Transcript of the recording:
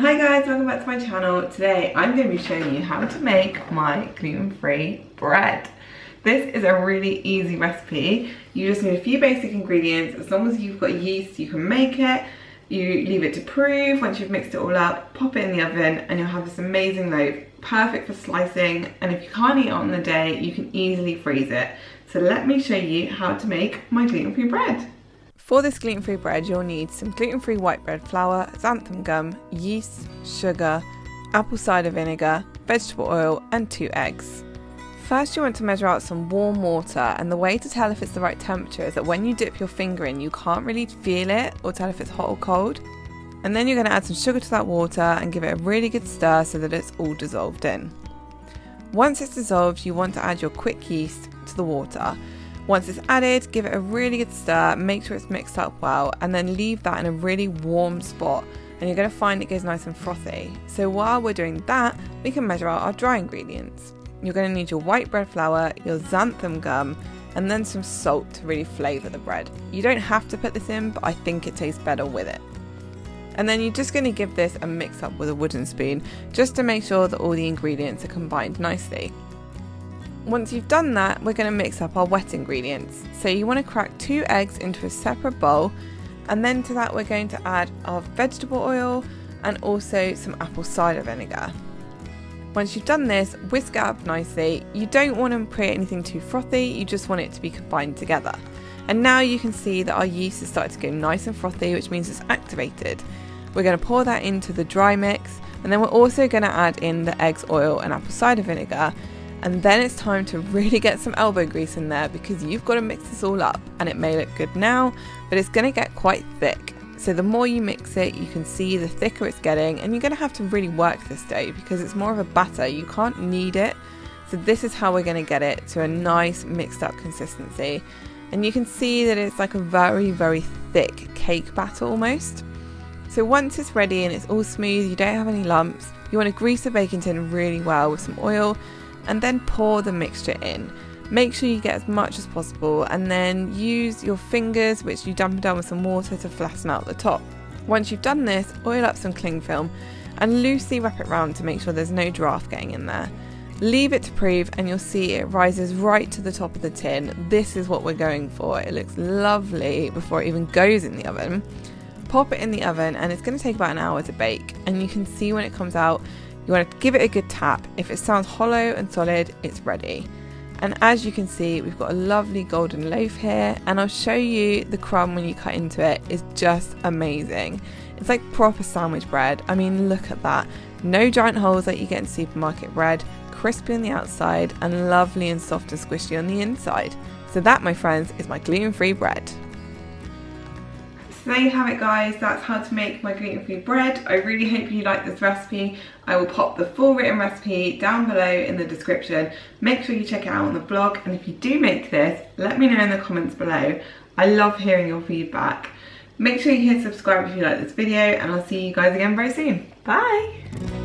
Hi guys, welcome back to my channel. Today I'm going to be showing you how to make my gluten-free bread. This is a really easy recipe. You just need a few basic ingredients. As long as you've got yeast, you can make it. You leave it to prove. Once you've mixed it all up, pop it in the oven and you'll have this amazing loaf, perfect for slicing. And if you can't eat it on the day, you can easily freeze it. So let me show you how to make my gluten-free bread. For this gluten-free bread, you'll need some gluten-free white bread flour, xanthan gum, yeast, sugar, apple cider vinegar, vegetable oil and 2 eggs. First you want to measure out some warm water, and the way to tell if it's the right temperature is that when you dip your finger in you can't really feel it or tell if it's hot or cold. And then you're going to add some sugar to that water and give it a really good stir so that it's all dissolved in. Once it's dissolved, you want to add your quick yeast to the water. Once it's added, give it a really good stir, make sure it's mixed up well, and then leave that in a really warm spot, and you're going to find it goes nice and frothy. So while we're doing that, we can measure out our dry ingredients. You're going to need your white bread flour, your xanthan gum, and then some salt to really flavour the bread. You don't have to put this in, but I think it tastes better with it. And then you're just going to give this a mix up with a wooden spoon, just to make sure that all the ingredients are combined nicely. Once you've done that, we're going to mix up our wet ingredients. So you want to crack 2 eggs into a separate bowl, and then to that we're going to add our vegetable oil and also some apple cider vinegar. Once you've done this, whisk it up nicely. You don't want to create anything too frothy, you just want it to be combined together. And now you can see that our yeast has started to go nice and frothy, which means it's activated. We're going to pour that into the dry mix, and then we're also going to add in the eggs, oil and apple cider vinegar. And then it's time to really get some elbow grease in there, because you've got to mix this all up. And it may look good now, but it's going to get quite thick. So the more you mix it, you can see the thicker it's getting, and you're going to have to really work this dough because it's more of a batter. You can't knead it. So this is how we're going to get it to a nice mixed up consistency. And you can see that it's like a very, very thick cake batter almost. So once it's ready and it's all smooth, you don't have any lumps, you want to grease the baking tin really well with some oil, and then pour the mixture in. Make sure you get as much as possible, and then use your fingers, which you dampen down with some water, to flatten out the top. Once you've done this, oil up some cling film and loosely wrap it round to make sure there's no draft getting in there. Leave it to prove and you'll see it rises right to the top of the tin. This is what we're going for. It looks lovely before it even goes in the oven. Pop it in the oven and it's going to take about an hour to bake, and you can see when it comes out, you want to give it a good tap. If it sounds hollow and solid, it's ready. And as you can see, we've got a lovely golden loaf here, and I'll show you the crumb when you cut into it. It's just amazing. It's like proper sandwich bread. I mean, look at that. No giant holes like you get in supermarket bread, crispy on the outside and lovely and soft and squishy on the inside. So that, my friends, is my gluten-free bread. So there you have it guys, that's how to make my gluten-free bread. I really hope you like this recipe. I will pop the full written recipe down below in the description. Make sure you check it out on the blog, and if you do make this, let me know in the comments below. I love hearing your feedback. Make sure you hit subscribe if you like this video, and I'll see you guys again very soon. Bye!